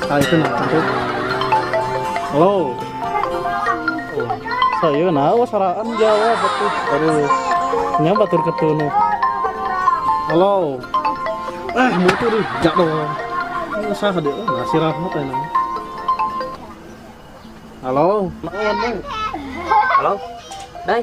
Ah itu nah, itu. Halo. Oh, saya nawa saraan Jawa betul. Aduh. Nya batur ketunu. Halo. Mutu deh, jak dong. Ini usah deh, ngasih rahmat ya nang. Halo. Lawan dong. Halo, Dai.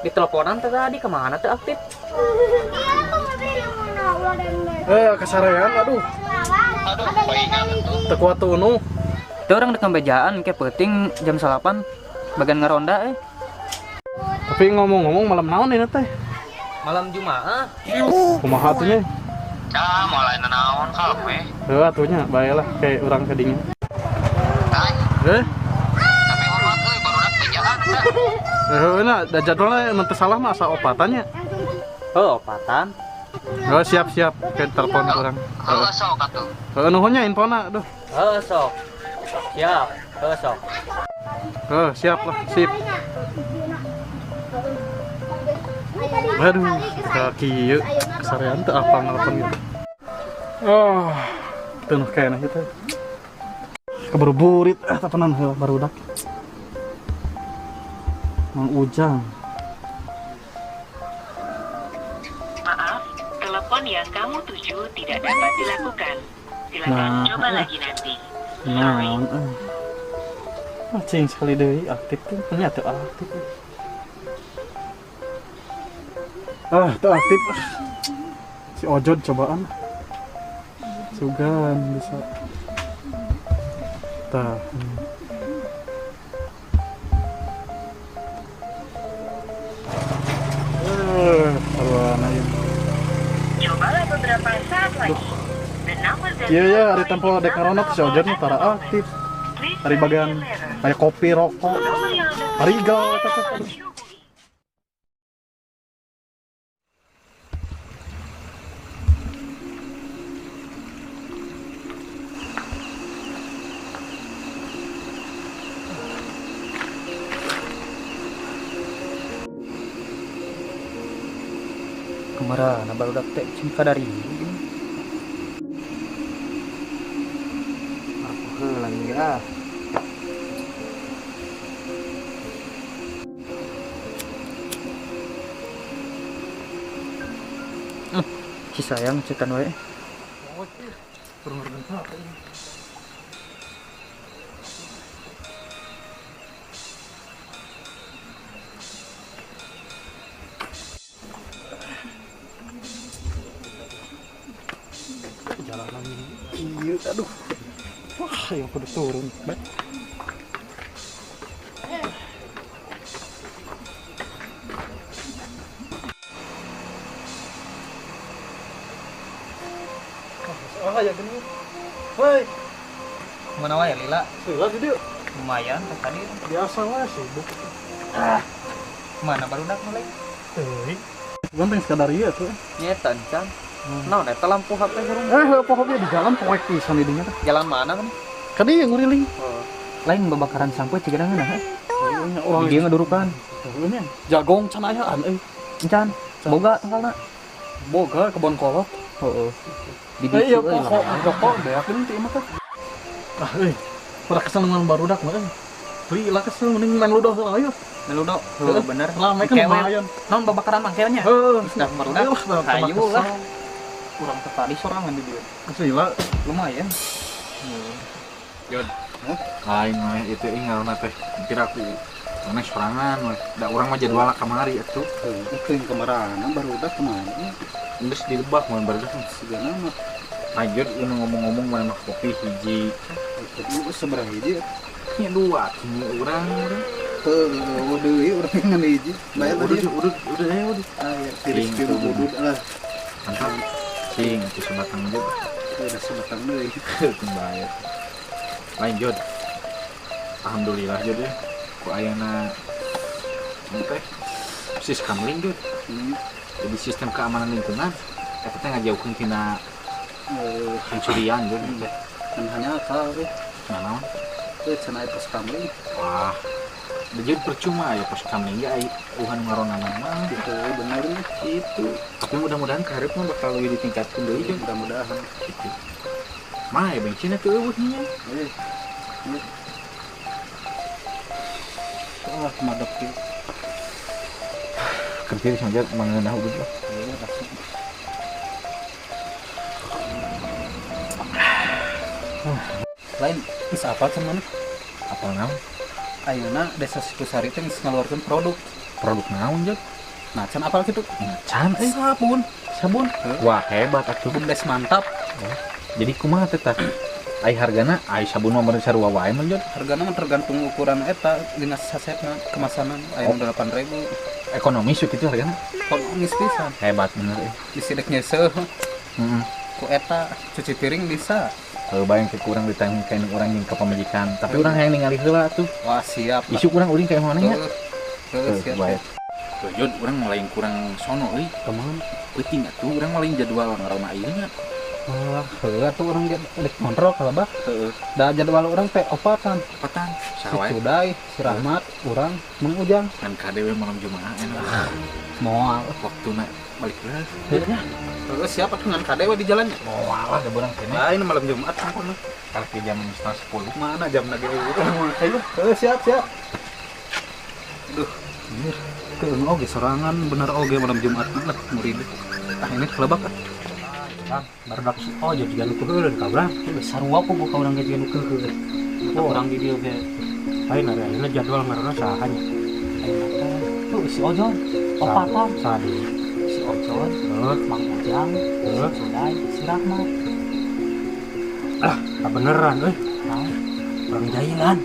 Di teleponan tadi kemana tuh aktif? Kesarean, aduh. Tekuat tuh nu. Itu orang di kembejaan kayak penting jam 8 bagian ngeronda Tapi ngomong-ngomong malam naon ini teh? Malam Jumaah. Kumaha atunya? Mulai naon kalme. Atunya bayalah kayak orang kedingin. Tapi hormat baru nak bejaan Nah, da jadwalnya emang salah masa opatannya. Oh, opatan. Siap-siap ke telepon orang. Sok atuh. Nuhunnya infona aduh. Sok. Siap. Sok. Siap lah, sip. Aduh, kaki yuk. Kesarean tuh apa nelfon gitu. Tuh kayaknya kita. Keburu burit, tepenan barudak. Mang Ujang. Maaf, telepon yang kamu tuju tidak dapat dilakukan. Silakan coba lagi nanti. Cing sekali deh aktif tuh, ternyata aktif. Tuh aktif. Si Ojod cobaan. Sugan bisa. Tah. Cobalah beberapa saat lagi. The number that Iya, hari tempo ada corona si Ojod nih tara aktif. Hari bagian kayak kopi, rokok. Harigal eta teh. Kemana baru dak teh cinta dari aku helang ya. Si sayang cekan wae. Jalanan ini. Aduh. Wah, yang kudu turun. Baik. Ya gini. Woi. Mana wae Lila? Lila di dieu. Lumayan tadi. Biasa wae sibuk. Mana baru dak mulai? Teuing. Ganteng sekadar ieu tuh. Nyetan can. Naon eta lampu HP sareng? Pokoknya di jalan poek pisan di dinya teh. Jalan mana kan? Kan ieu nguriling. Lain babakaran sampai cigedangan nah. Orang Dia ngedurukan. Jagong can ayaan euy. Encan. Boga tanggalna. Boga kebon kolot. Heeh. Di Iya pokok beak teh mah teh. Udah kesel dengan barudak mah euy. Lila kesel mending main ludo heula ayo. Meludo. Bener. Lama kan lumayan. Naon babakaran mangkelnya? Dah barudak. Hayu lah. Kurang tertarik sorangan di dia. Lila Lumayan. Jod, lain mah itu ingat teh kira aku mana sorangan weh. Da urang mah jadwal kamari atuh. itu yang kemarin barudak kemana? Geus dilebak mun barudak Segala mah. lanjut ini ngomong-ngomong mana kopi hiji. Itu seberapa hiji? Nya dua kini urang. Udah urang ngan hiji. Bayar tadi. Udah ya udah. Ya, tiris-tiris udud lah. Mantap. Cing itu sebatang juga. Udah sebatang deui. Bayar. Lanjut. Alhamdulillah Jod ya. Ku ayana teh sis kamling Jod. Jadi sistem keamanan lingkungan eta teh ngajaukeun tina pencurian Jod. Dan hanya akal Naon? cenah eta kamling. Wah, Jadi percuma ya pas kami enggak uhan ngaronan mah Gitu bener nih. itu. Tapi mudah-mudahan karir mah bakal lebih ditingkatkan deui jeung Mudah-mudahan. gitu. Mah ya bensin itu eueuhnya. Wah, madep kieu. Kerja sengaja mengenah udah lah. Iya, langsung. Lain bisa apa cuman Apa naon? ayeuna desa Sikusari teh geus ngaluarkeun produk. Produk naon jeung? Nah, can apal kitu? Can Sabun. sabun. Wah, hebat atuh. Bumdes mantap. Jadi kumaha teh tah? Ai hargana ai sabun mah meureun sarua wae mah Jod. Hargana mah tergantung ukuran eta dina sasetna kemasanan aya nu 8.000. Ekonomis gitu hargana. Kalau pisan Hebat bener euy. disidek nyeuseum Heeh. ku eta cuci piring bisa. Bayang ke kurang ditanya kayak orang yang ke pemajikan. Tapi orang yang ningali heula tuh. Wah, siap. Isu kurang uling kayak mana ya? Siap. Baik. Tuh Jod, orang mulai kurang sono euy. Kemana? Penting atuh urang mulai jadwal ngaranna ieu nya. Wah, heula tuh orang dek kontrol kalau bah. Heeh. Da jadwal orang teh opatan. Apatan? Si Sawae. Cudai, si Rahmat, urang Mang Ujang. Kan KDW malam Jumaah enak. Moal. Waktuna balik heula. Heeh, siapa dengan KDW di jalannya? Oh, alah da urang kene. Nah, ini malam Jumat sampun. Kalau ke jam 10. Mana jam lagi urang? Ayo, siap. Duh, anjir. Keung oge sorangan bener oge malam Jumat lah murid. Ah, ini kelebak ah. Bang, barudak si Ojo juga nu keuleun ka urang. Sarua ku buka urang ge nu keuleun. Oh, urang di dieu ge. Lain ari ayeuna jadwal ngaranna saha nya? Ayeuna tuh si Ojo, opatan sadi. Si Ojo, Mang Ujang, si Cudai, si Rahmat. Ah, beneran euy. Nah, urang jailan.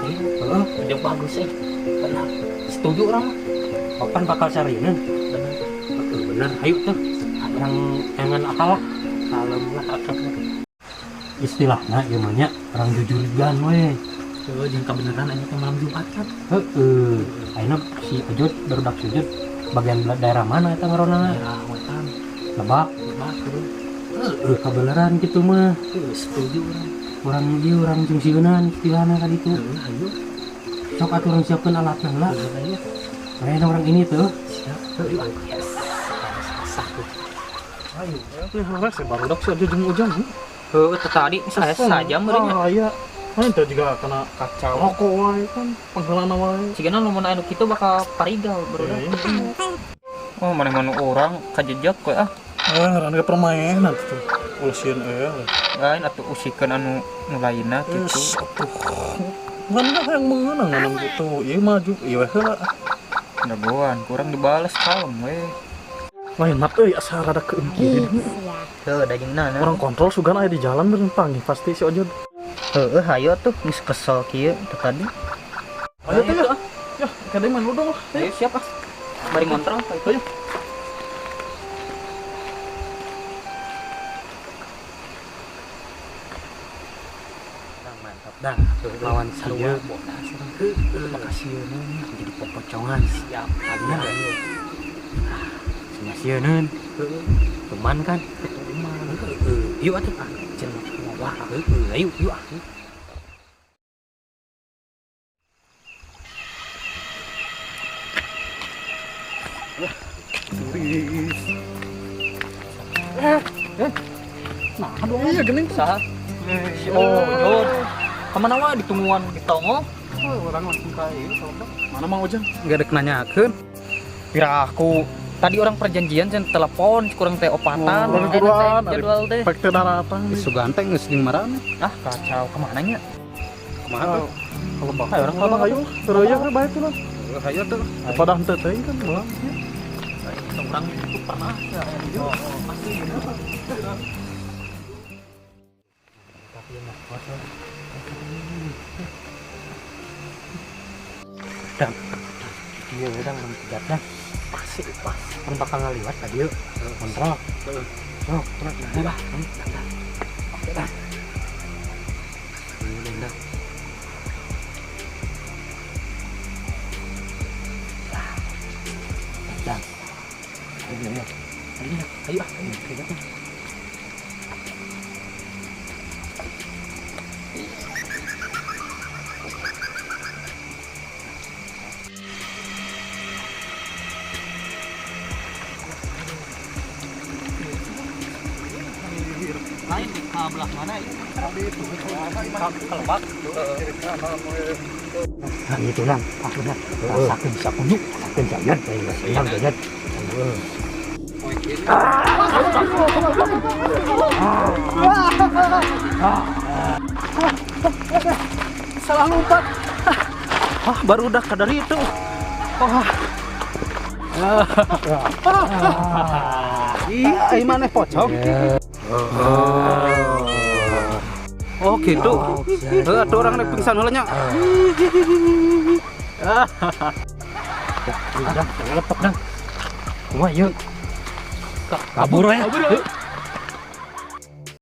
Heeh, ide bagus euy. Benar. Setuju urang mah. Kapan bakal sarieun? Bener. Bener, ayo tuh. Yang jangan akalah kalem lah istilahnya gimana orang jujur gan we jeung kebenaran anya teh malam Jumat kan ayeuna si Ujud barudak sujud bagian daerah mana eta ngaranna daerah wetan Lebak kebenaran gitu mah setuju urang ieu urang jeung sieunan istilahna kan itu ayo sok atuh urang siapkeun alatna heula ayo orang ini tuh siap yes sah tuh. Ayo, ini harus baru dak saja jeung Ujang. Heuh, tadi saya saja meureun nya. Iya. Main teh juga kena kacau. Rokok wae kan pengheulana wae. Cigana lamun anu kitu bakal parigal barudak. Oh, mana-mana orang kajejak we ah. Ngaran ke permainan tuh. Ulsieun Lain atuh usikeun anu nu lainna kitu. Mana yang mengenang anu gitu. Ieu maju, ieu heula. Dagoan, kurang dibales kalem we. Lain mat euy asa rada keungkirin. Heuh, dagingna. Orang kontrol sugan aya di jalan bener panggih pasti si Ojod. Heuh, hayo tuh geus kesel kieu tadi. Ayo teh ya. Ya, kadang main dong. Ayo siap ah. Bari ngontrol Ayo. mantap dah lawan saya makasih jadi popocongan siap ada sieuneun teman kan yuk atuh cenah wah ayo yuk Nah, aduh iya geuning saha? Oh, Jod. Kemana wae ditungguan di tongol? orang langsung ka ieu kalau mana Mang Ujang? Enggak ada nanyakeun. Pira aku tadi orang perjanjian cenah telepon kurang teh opatan. Buruan, Jadwal teh. pek teh datang. Sugante geus jeung marana. Ah, kacau kemana nya? Kumaha? Kalau bakal Ayo, orang kalau bakal. ayo, terus ya bae tuh lah. Hayo tuh. Pada henteu teh kan ulang. Orang itu pernah ya. Oh, pasti dang iya udang menjatnya pasti pas kan bakal ngaliwat tadi yuk kontrol oh tenang nah oke dah ini dah dang ayo ayo lain di belah mana itu? Kelebak. Nah, itu lang. Aku na. Rasakan sa puno. Rasakan sa yan. Sayang ganyan. Salah lompat. Baru udah kadar itu. Ih, mana pocong? Oh gitu. Ada orang naik pingsan halnya. Udah, lepak dah. Wah, yuk. Kabur ya.